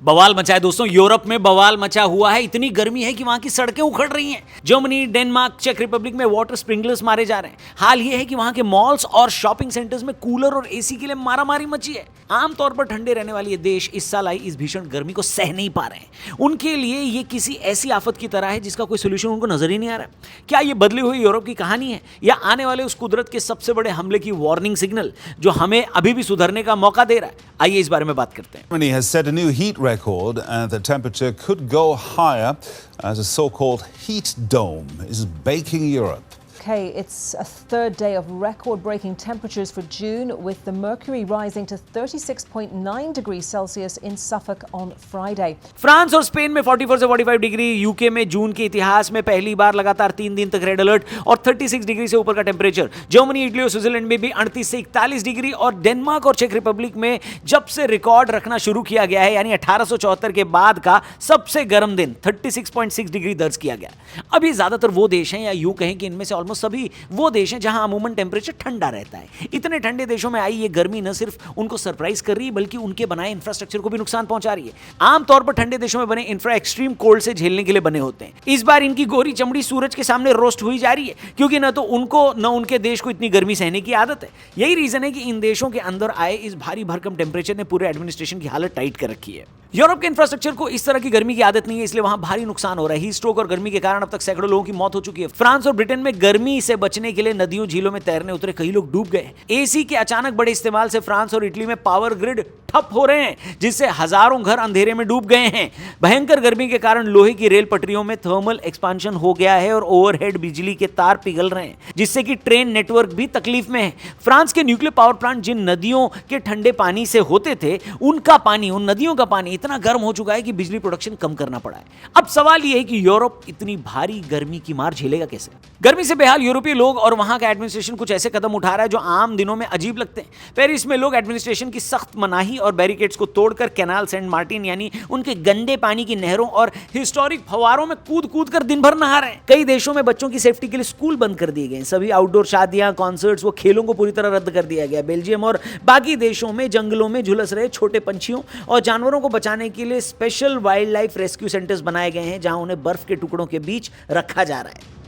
बवाल मचा है दोस्तों, यूरोप में बवाल मचा हुआ है। इतनी गर्मी है कि वहां की सड़कें उखड़ रही हैं। जर्मनी, डेनमार्क, चेक रिपब्लिक में वाटर स्प्रिंकलर्स मारे जा रहे हैं। हाल यह है कि वहां के मॉल्स और शॉपिंग सेंटर्स में कूलर और एसी के लिए मारामारी मची है। आमतौर पर ठंडे रहने वाले ये देश इस साल आई इस भीषण गर्मी को सह नहीं पा रहे हैं। उनके लिए ये किसी ऐसी आफत की तरह है जिसका कोई सोल्यूशन उनको नजर ही नहीं आ रहा। क्या ये बदली हुई यूरोप की कहानी है या आने वाले उस कुदरत के सबसे बड़े हमले की वार्निंग सिग्नल जो हमें अभी भी सुधरने का मौका दे रहा है? आइए इस बारे में बात करते हैं। Germany has set a new heat record and the temperature could go higher as a so-called heat dome is baking Europe. Okay, it's a third day of record-breaking temperatures for June, with the mercury rising to 36.9 degrees Celsius in Suffolk on Friday. France और Spain में 44 से 45 degree, UK में जून के इतिहास में पहली बार लगातार 3 दिन तक रेड अलर्ट और 36 डिग्री से ऊपर का टेम्परेचर। जर्मनी, इटली और स्विट्जरलैंड में भी 38 से 41 डिग्री और डेनमार्क और चेक रिपब्लिक में जब से रिकॉर्ड रखना शुरू किया गया है यानी 1874 के बाद का सबसे गर्म दिन 36.6 डिग्री दर्ज किया गया। अभी ज्यादातर वो देश हैं या यूं कहें कि इनमें से सभी वो देश हैं जहां अमूमन टेंपरेचर ठंडा रहता है। इतने ठंडे देशों में आई ये गर्मी न सिर्फ उनको सरप्राइज कर रही है बल्कि उनके बनाए इंफ्रास्ट्रक्चर को भी नुकसान पहुंचा रही है। आमतौर पर ठंडे देशों में बने इंफ्रा एक्सट्रीम कोल्ड से झेलने के लिए बने होते हैं। इस बार इनकी गोरी चमड़ी सूरज के सामने रोस्ट हुई जा रही है क्योंकि न तो उनको न उनके देश को इतनी गर्मी सहने की आदत है। यही रीजन है कि इन देशों के अंदर आए इस भारी भरकम टेंपरेचर ने पूरे एडमिनिस्ट्रेशन की हालत टाइट कर रखी है। यूरोप के इंफ्रास्ट्रक्चर को इस तरह की गर्मी की आदत नहीं है, इसलिए वहां भारी नुकसान हो रहा है। हीट स्ट्रोक और गर्मी के कारण अब तक सैकड़ों लोगों की मौत हो चुकी है। फ्रांस और ब्रिटेन में गर्मी से बचने के लिए नदियों झीलों में तैरने उतरे कई लोग डूब गए। एसी के अचानक बड़े इस्तेमाल से फ्रांस और इटली में पावर ग्रिड ठप हो रहे हैं जिससे हजारों घर अंधेरे में डूब गए हैं। भयंकर गर्मी के कारण लोहे की रेल पटरियों में थर्मल एक्सपांशन हो गया है और ओवरहेड बिजली के तार पिघल रहे हैं जिससे कि ट्रेन नेटवर्क भी तकलीफ में है। फ्रांस के न्यूक्लियर पावर प्लांट जिन नदियों के ठंडे पानी से होते थे उनका पानी, उन नदियों का पानी इतना गर्म हो चुका है कि बिजली प्रोडक्शन कम करना पड़ा है। अब सवाल यह है कि यूरोप इतनी भारी गर्मी की मार झेलेगा कैसे? गर्मी से बेहाल यूरोपीय लोग और वहां का एडमिनिस्ट्रेशन कुछ ऐसे कदम उठा रहा है जो आम दिनों में अजीब लगते हैं। पेरिस में लोग एडमिनिस्ट्रेशन की सख्त मनाही और बैरिकेड्स को तोड़कर कैनाल सेंट मार्टिन यानी उनके गंदे पानी की नहरों और हिस्टोरिक फव्वारों में कूद कूद कर दिन भर नहा रहे हैं। कई देशों में बच्चों की सेफ्टी के लिए स्कूल बंद कर दिए गए। सभी आउटडोर शादियां, कॉन्सर्ट्स व खेलों को पूरी तरह रद्द कर दिया गया। बेल्जियम और बाकी देशों में जंगलों में झुलस रहे छोटे पंछियों और जानवरों को बचाने के लिए special wild life rescue centres बनाए गए हैं जहां उन्हें बर्फ के टुकड़ों के बीच रखा जा रहा है।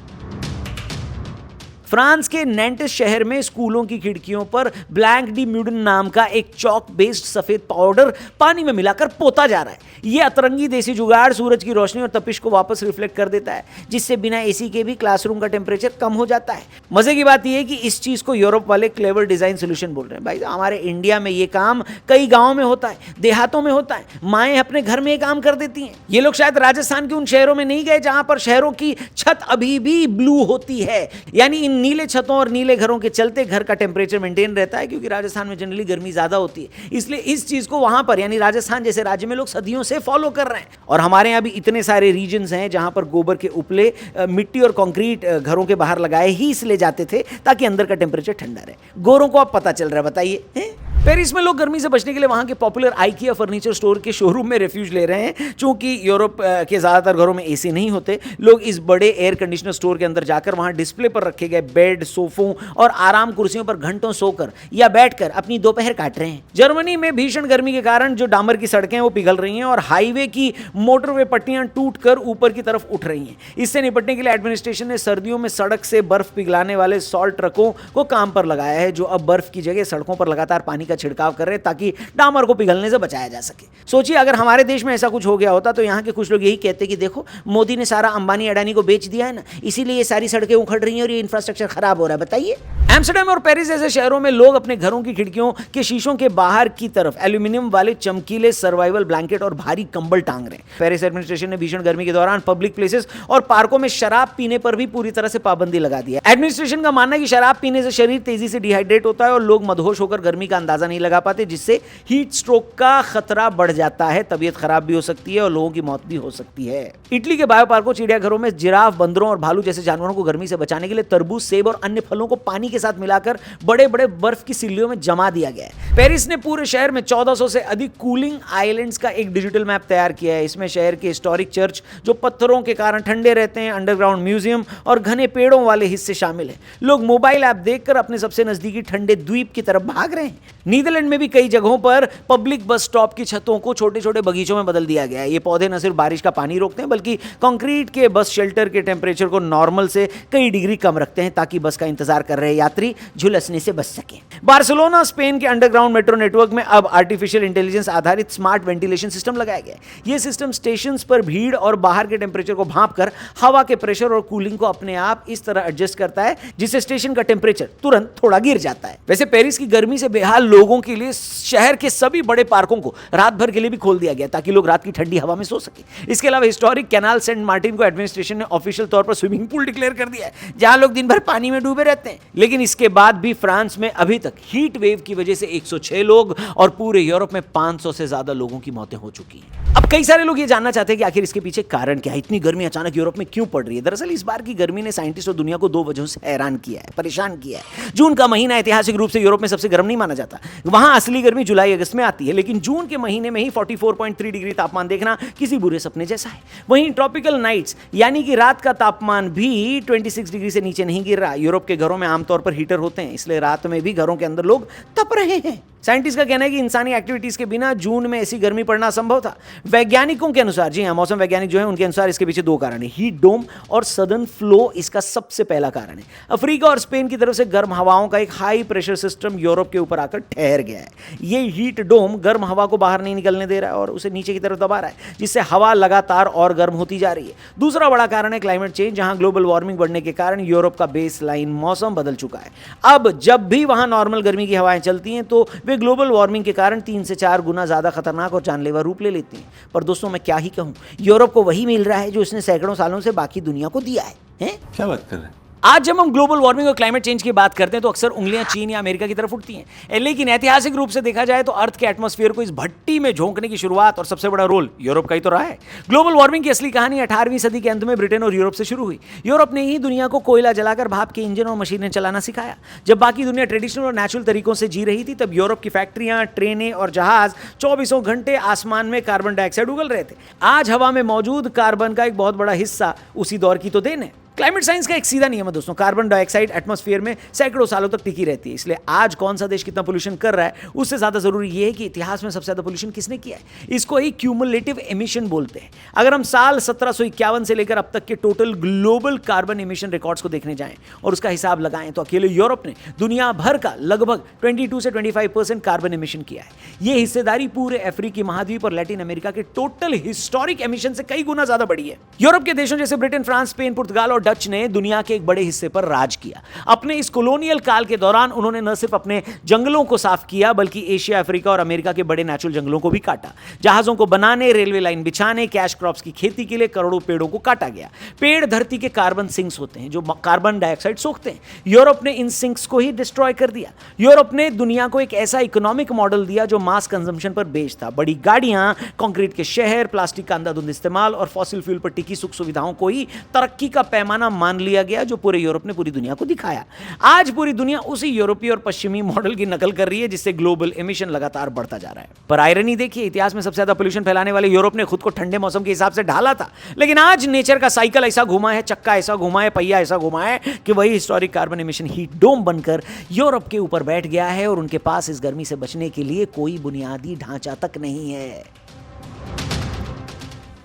फ्रांस के नैंटिस शहर में स्कूलों की खिड़कियों पर ब्लैंक डी म्यूडन नाम का एक चॉक बेस्ड सफेद पाउडर पानी में मिलाकर पोता जा रहा है। यह अतरंगी देसी जुगाड़ सूरज की रोशनी और तपिश को वापस रिफ्लेक्ट कर देता है जिससे बिना एसी के भी क्लासरूम का टेम्परेचर कम हो जाता है। मजे की बात यह है कि इस चीज को यूरोप वाले क्लेवर डिजाइन सोल्यूशन बोल रहे हैं। भाई हमारे इंडिया में यह काम कई गांवों में होता है, देहातों में होता है। माएं अपने घर में ये काम कर देती हैं। ये लोग शायद राजस्थान के उन शहरों में नहीं गए जहां पर शहरों की छत अभी भी ब्लू होती है, यानी इन नीले छतों और नीले घरों के चलते घर का टेम्परेचर मेंटेन रहता है क्योंकि राजस्थान में जनरली गर्मी ज्यादा होती है। इसलिए इस चीज को वहां पर यानी राजस्थान जैसे राज्य में लोग सदियों से फॉलो कर रहे हैं। और हमारे यहां भी इतने सारे रीजन्स हैं जहां पर गोबर के उपले मिट्टी और कंक्रीट घरों के बाहर लगाए ही इसलिए जाते थे ताकि अंदर का टेम्परेचर ठंडा रहे। गोरों को अब पता चल रहा है, बताइए। पेरिस में लोग गर्मी से बचने के लिए वहां के पॉपुलर आइकिया फर्नीचर स्टोर के शोरूम में रेफ्यूज ले रहे हैं। चूंकि यूरोप के ज्यादातर घरों में एसी नहीं होते, लोग इस बड़े एयर कंडीशनर स्टोर के अंदर जाकर वहां डिस्प्ले पर रखे गए बेड, सोफों और आराम कुर्सियों पर घंटों सोकर या बैठकर अपनी दोपहर काट रहे हैं। जर्मनी में भीषण गर्मी के कारण जो डामर की सड़कें वो पिघल रही हैं और हाईवे की मोटरवे पट्टियां टूटकर ऊपर की तरफ उठ रही हैं। इससे निपटने के लिए एडमिनिस्ट्रेशन ने सर्दियों में सड़क से बर्फ पिघलाने वाले सॉल्ट ट्रकों को काम पर लगाया है जो अब बर्फ की जगह सड़कों पर लगातार पानी का छिड़काव कर रहे हैं ताकि डामर को पिघलने से बचाया जा सके। सोचिए अगर हमारे देश में ऐसा कुछ हो गया होता तो यहाँ के कुछ लोग यही कहते कि देखो मोदी ने सारा अंबानी अडानी को बेच दिया है ना, इसीलिए ये सारी सड़कें उखड़ रही हैं और ये इंफ्रास्ट्रक्चर खराब हो रहा है। बताइए। एम्स्टर्डम और पेरिस जैसे शहरों में लोग अपने घरों की खिड़कियों के शीशों के बाहर की तरफ एल्यूमिनियम वाले चमकीले सर्वाइवल ब्लैंकेट और भारी कंबल टांग रहे हैं। पेरिस एडमिनिस्ट्रेशन ने भीषण गर्मी के दौरान पब्लिक प्लेसेस और पार्कों में शराब पीने पर भी पूरी तरह से पाबंदी लगा दी है। एडमिनिस्ट्रेशन का मानना है कि शराब पीने से शरीर तेजी से डिहाइड्रेट होता है और लोग मदहोश होकर गर्मी का अंदाजा नहीं लगा पाते जिससे हीट स्ट्रोक का खतरा बढ़ जाता है, तबीयत खराब भी हो सकती है और लोगों की मौत भी हो सकती है। इटली के बायो पार्कों, चिड़ियाघरों में जिराफ, बंदरों और भालू जैसे जानवरों को गर्मी से बचाने के लिए तरबूज, सेब और अन्य फलों को पानी के साथ मिलाकर बड़े बड़े बर्फ की सिल्लियों में जमा दिया गया है। पेरिस ने पूरे शहर में 1400 से अधिक कूलिंग आइलैंड्स का एक डिजिटल मैप तैयार किया है। इसमें शहर के हिस्टोरिक चर्च जो पत्थरों के कारण ठंडे रहते हैं, अंडरग्राउंड म्यूजियम और घने पेड़ों वाले हिस्से शामिल हैं। लोग मोबाइल ऐप देखकर अपने सबसे नजदीकी ठंडे द्वीप की तरफ भाग रहे हैं। नीदरलैंड में भी कई जगहों पर पब्लिक बस स्टॉप की छतों को छोटे छोटे बगीचों में बदल दिया गया है। ये पौधे न सिर्फ बारिश का पानी रोकते हैं बल्कि कंक्रीट के बस शेल्टर के टेम्परेचर को नॉर्मल से कई डिग्री कम रखते हैं ताकि बस का इंतजार कर रहे यात्री झुलसने से बच सके। बार्सिलोना स्पेन के अंडरग्राउंड मेट्रो नेटवर्क में अब आर्टिफिशियल इंटेलिजेंस आधारित स्मार्ट वेंटिलेशन सिस्टम लगाया गया है। यह सिस्टम स्टेशन पर भीड़ और बाहर के टेम्परेचर को भांपकर हवा के प्रेशर और कूलिंग को अपने आप इस तरह एडजस्ट करता है जिससे स्टेशन का टेम्परेचर तुरंत थोड़ा गिर जाता है। वैसे पेरिस की गर्मी से बेहाल लोगों के लिए शहर के सभी बड़े पार्कों को रात भर के लिए भी खोल दिया गया ताकि लोग रात की ठंडी हवा में सो सके। इसके अलावा हिस्टोरिक कैनाल सेंट मार्टिन को एडमिनिस्ट्रेशन ने ऑफिशियल तौर पर स्विमिंग पूल डिक्लेयर कर दिया है जहां लोग दिन भर पानी में डूबे रहते हैं। लेकिन इसके बाद भी फ्रांस में अभी तक हीट वेव की वजह से 106 लोग और पूरे यूरोप में 500 से ज्यादा लोगों की मौतें हो चुकी हैं। अब कई सारे लोग ये जानना चाहते हैं कि आखिर इसके पीछे कारण क्या है, इतनी गर्मी अचानक यूरोप में क्यों पड़ रही है। दरअसल इस बार की गर्मी ने साइंटिस्ट और दुनिया को दो वजहों से हैरान किया है, परेशान किया है। जून का महीना ऐतिहासिक रूप से यूरोप में सबसे गर्म नहीं माना जाता, वहां असली गर्मी जुलाई अगस्त में आती है, लेकिन जून के महीने में ही 44.3 डिग्री तापमान देखना किसी बुरे सपने जैसा है। वहीं ट्रॉपिकल नाइट्स यानी कि रात का तापमान भी 26 डिग्री से नीचे नहीं गिर रहा। यूरोप के घरों में आमतौर पर हीटर होते हैं, इसलिए रात में भी घरों के अंदर लोग तप रहे हैं। साइंटिस्ट का कहना है कि इंसानी एक्टिविटीज के बिना जून में ऐसी गर्मी पड़ना असंभव था। वैज्ञानिकों के अनुसार, जी हां, मौसम वैज्ञानिक जो है उनके अनुसार इसके पीछे दो कारण है, हीट डोम और सदर्न फ्लो इसका सबसे पहला कारण है। अफ्रीका और स्पेन की तरफ से गर्म हवाओं का एक हाई प्रेशर सिस्टम यूरोप के ऊपर आकर ठहर गया है। ये हीट डोम गर्म हवा को बाहर नहीं निकलने दे रहा है और उसे नीचे की तरफ दबा रहा है, जिससे हवा लगातार और गर्म होती जा रही है। दूसरा बड़ा कारण है क्लाइमेट चेंज, जहां ग्लोबल वार्मिंग बढ़ने के कारण यूरोप का बेस लाइन मौसम बदल चुका है। अब जब भी वहां नॉर्मल गर्मी की हवाएं चलती हैं तो वे ग्लोबल वार्मिंग के कारण 3 से 4 गुना ज्यादा खतरनाक और जानलेवा रूप ले लेती हैं। पर दोस्तों मैं क्या ही कहूं, यूरोप को वही मिल रहा है जो इसने सैकड़ों सालों से बाकी दुनिया को दिया है? क्या बात कर रहे हैं? आज जब हम ग्लोबल वार्मिंग और क्लाइमेट चेंज की बात करते हैं तो अक्सर उंगलियां चीन या अमेरिका की तरफ उठती हैं, लेकिन ऐतिहासिक रूप से देखा जाए तो अर्थ के एटमॉस्फेयर को इस भट्टी में झोंकने की शुरुआत और सबसे बड़ा रोल यूरोप का ही तो रहा है। ग्लोबल वार्मिंग की असली कहानी 18वीं सदी के अंत में ब्रिटेन और यूरोप से शुरू हुई। यूरोप ने ही दुनिया को कोयला जलाकर भाप के इंजन और मशीनें चलाना सिखाया। जब बाकी दुनिया ट्रेडिशनल और नेचुरल तरीकों से जी रही थी, तब यूरोप की फैक्ट्रियां, ट्रेनें और जहाज 24 घंटे आसमान में कार्बन डाइऑक्साइड उगल रहे थे। आज हवा में मौजूद कार्बन का एक बहुत बड़ा हिस्सा उसी दौर की तो देन है। क्लाइमेट साइंस का एक सीधा नियम है दोस्तों, कार्बन डाइऑक्साइड एटमॉस्फेयर में सैकड़ों सालों तक टिकी रहती है। इसलिए आज कौन सा देश कितना पोल्यूशन कर रहा है उससे ज्यादा जरूरी यह है कि इतिहास में सबसे ज्यादा पोल्यूशन किसने किया है। इसको ही क्यूमुलेटिव एमिशन बोलते हैं। अगर हम साल 1751 से लेकर अब तक के total global carbon emission records को देखने जाएं और उसका हिसाब लगाएं तो अकेले यूरोप ने दुनिया भर का लगभग 22 से 25% कार्बन एमिशन किया है। यह हिस्सेदारी पूरे अफ्रीकी महाद्वीप और लैटिन अमेरिका के टोटल हिस्टोरिक एमिशन से कई गुना ज्यादा बड़ी है। यूरोप के देशों जैसे ब्रिटेन, फ्रांस, स्पेन, पुर्तगाल और डच ने दुनिया के एक बड़े हिस्से पर राज किया। अपने इस कॉलोनियल काल के दौरान उन्होंने न सिर्फ अपने जंगलों को साफ किया बल्कि एशिया, अफ्रीका और अमेरिका के बड़े नेचुरल जंगलों को भी काटा। जहाजों को बनाने, रेलवे लाइन बिछाने, कैश क्रॉप्स की खेती के लिए करोड़ों पेड़ों को काटा गया। पेड़ धरती के कार्बन सिंक्स होते हैं जो कार्बन डाइऑक्साइड सोखते हैं। यूरोप ने इन सिंक्स को ही डिस्ट्रॉय कर दिया। यूरोप ने दुनिया को एक ऐसा इकोनॉमिक मॉडल दिया जो मास कंजम्पशन पर बेस्ड था। बड़ी गाड़ियां, कंक्रीट के शहर, प्लास्टिक का अंधाधुंध इस्तेमाल और फॉसिल फ्यूल पर टिकी सुख सुविधाओं को ही तरक्की का पैमाना मान लिया गया जो पूरे यूरोप ने पूरी दुनिया को दिखाया। आज पूरी दुनिया उसी यूरोपीय और पश्चिमी मॉडल की नकल कर रही है जिससे ग्लोबल एमिशन लगातार बढ़ता जा रहा है। पर आयरनी देखिए, इतिहास में सबसे ज्यादा पोल्यूशन फैलाने वाले यूरोप ने खुद को ठंडे मौसम के हिसाब से ढाला था, लेकिन आज नेचर का साइकिल ऐसा घुमा है, चक्का ऐसा घुमा है, पहिया ऐसा घुमा है कि वही historic carbon emission heat dome बनकर यूरोप के ऊपर बैठ गया है और उनके पास इस गर्मी से बचने के लिए कोई बुनियादी ढांचा तक नहीं है।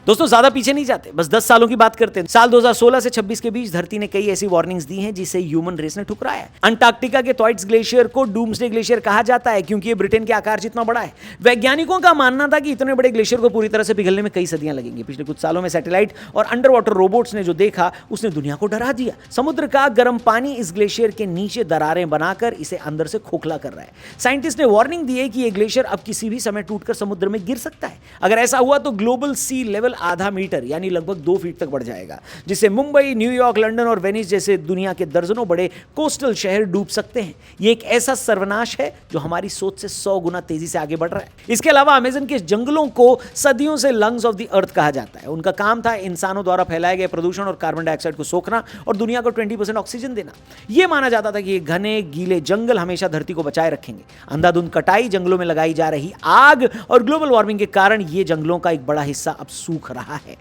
दोस्तों ज्यादा पीछे नहीं जाते, बस 10 सालों की बात करते हैं। साल 2016 से 26 के बीच धरती ने कई ऐसी वार्निंग्स दी हैं जिसे ह्यूमन रेस ने ठुकराया है। अंटार्कटिका के थॉइट्स ग्लेशियर को डूम्सडे ग्लेशियर कहा जाता है क्योंकि ये ब्रिटेन के आकार जितना बड़ा है। वैज्ञानिकों का मानना था कि इतने बड़े ग्लेशियर को पूरी तरह से पिघलने में कई सदियां लगेंगी। पिछले कुछ सालों में सैटेलाइट और अंडर वाटर रोबोट्स ने जो देखा उसने दुनिया को डरा दिया। समुद्र का गर्म पानी इस ग्लेशियर के नीचे दरारें बनाकर इसे अंदर से खोखला कर रहा है। साइंटिस्ट ने वार्निंग दी है कि यह ग्लेशियर अब किसी भी समय टूटकर समुद्र में गिर सकता है। अगर ऐसा हुआ तो ग्लोबल सी लेवल आधा मीटर यानी लगभग 2 फीट तक बढ़ जाएगा, जिससे मुंबई, न्यूयॉर्क, लंदन और वेनिस जैसे दुनिया के दर्जनों बड़े कोस्टल शहर डूब सकते हैं। यह एक ऐसा सर्वनाश है जो हमारी सोच से 100 गुना तेजी से आगे बढ़ रहा है। इसके अलावा अमेज़न के जंगलों को सदियों से लंग्स ऑफ द अर्थ कहा जाता है। उनका काम था इंसानों द्वारा फैलाए गए प्रदूषण और कार्बन डाइऑक्साइड को सोखना और दुनिया को 20% ऑक्सीजन देना। यह माना जाता था कि ये घने गीले जंगल हमेशा धरती को बचाए रखेंगे। अंधाधुंध कटाई, जंगलों में लगाई जा रही आग और ग्लोबल वार्मिंग के कारण ये जंगलों का एक बड़ा हिस्सा अब सूख रहा है।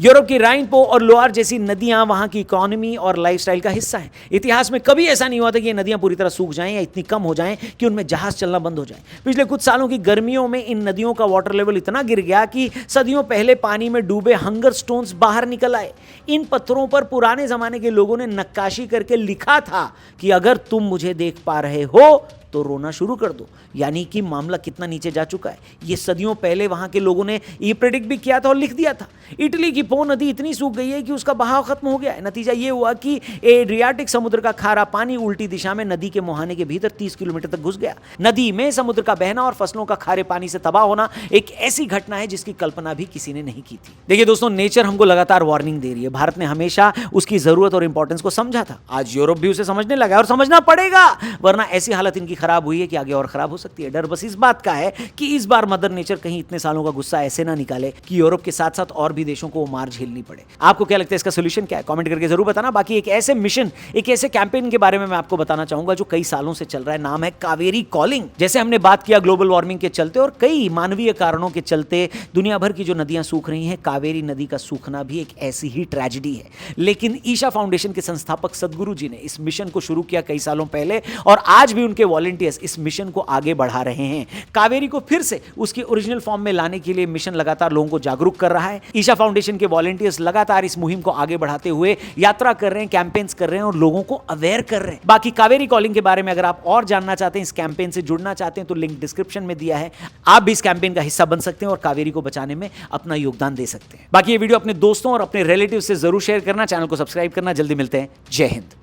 यूरोप की राइन पो और लोआर जैसी नदियां वहां की इकोनॉमी और लाइफस्टाइल का हिस्सा हैं। इतिहास में कभी ऐसा नहीं हुआ था कि ये नदियां पूरी तरह सूख जाएं या इतनी कम हो जाएं कि उनमें जहाज चलना बंद हो जाए। पिछले कुछ सालों की गर्मियों में इन नदियों का वाटर लेवल इतना गिर गया कि सदियों पहले पानी में डूबे हंगर स्टोन्स बाहर निकल आए। इन पत्थरों पर पुराने जमाने के लोगों ने नक्काशी करके लिखा था कि अगर तुम मुझे देख पा रहे हो तो रोना शुरू कर दो। यानी कि मामला कितना नीचे जा चुका है। ये सदियों पहले वहां के लोगों ने ये प्रेडिक्ट भी किया था और लिख दिया था। इटली की पो नदी इतनी सूख गई है कि उसका बहाव खत्म हो गया है। नतीजा ये हुआ कि एड्रियाटिक समुद्र का खारा पानी उल्टी दिशा में नदी के मुहाने के भीतर 30 किलोमीटर तक घुस गया। नदी में समुद्र का बहना और फसलों का खारे पानी से तबाह होना एक ऐसी घटना है जिसकी कल्पना भी किसी ने नहीं की थी। देखिए दोस्तों, नेचर हमको लगातार वार्निंग दे रही है। भारत ने हमेशा उसकी जरूरत और इंपॉर्टेंस को समझा था। आज यूरोप भी उसे समझने लगा है और समझना पड़ेगा, वरना ऐसी हालत इनकी खराब हुई है कि आगे और खराब हो सकती है। डर बस इस बात का है कि इस बार मदर नेचर कहीं इतने सालों का गुस्सा ऐसे ना निकाले कि यूरोप के साथ साथ और भी देशों को मार झेलनी पड़े। आपको क्या लगता है इसका सोल्यूशन क्या है? कमेंट करके जरूर बताना। बाकी एक ऐसे मिशन, एक ऐसे कैंपेन के बारे में मैं आपको बताना चाहूंगा जो कई सालों से चल रहा है। नाम है कावेरी कॉलिंग। जैसे हमने बात किया ग्लोबल वार्मिंग के चलते और कई मानवीय कारणों के चलते दुनिया भर की जो नदियां सूख रही हैं, कावेरी नदी का सूखना भी एक ऐसी ही ट्रेजेडी है। लेकिन ईशा फाउंडेशन के संस्थापक सदगुरु जी ने इस मिशन को शुरू किया कई सालों पहले और आज भी उनके वॉलंटियर्स इस मिशन को आगे बढ़ा रहे हैं। कावेरी को फिर से उसके ओरिजिनल फॉर्म में लाने के लिए मिशन लगातार लोगों को जागरूक कर रहा है। ईशा फाउंडेशन के वॉलंटियर्स लगातार इस मुहिम को आगे बढ़ाते हुए यात्रा कर रहे हैं, कैंपेन्स कर रहे हैं और लोगों को अवेयर कर रहे हैं। बाकी कावेरी कॉलिंग के बारे में अगर आप और जानना चाहते हैं, इस कैंपेन से जुड़ना चाहते हैं, तो लिंक डिस्क्रिप्शन में दिया है। आप भी इस कैंपेन का हिस्सा बन सकते हैं और कावेरी को बचाने में अपना योगदान दे सकते हैं। बाकी ये वीडियो अपने दोस्तों और अपने रिलेटिव से जरूर शेयर करना, चैनल को सब्सक्राइब करना। जल्दी मिलते हैं। जय हिंद।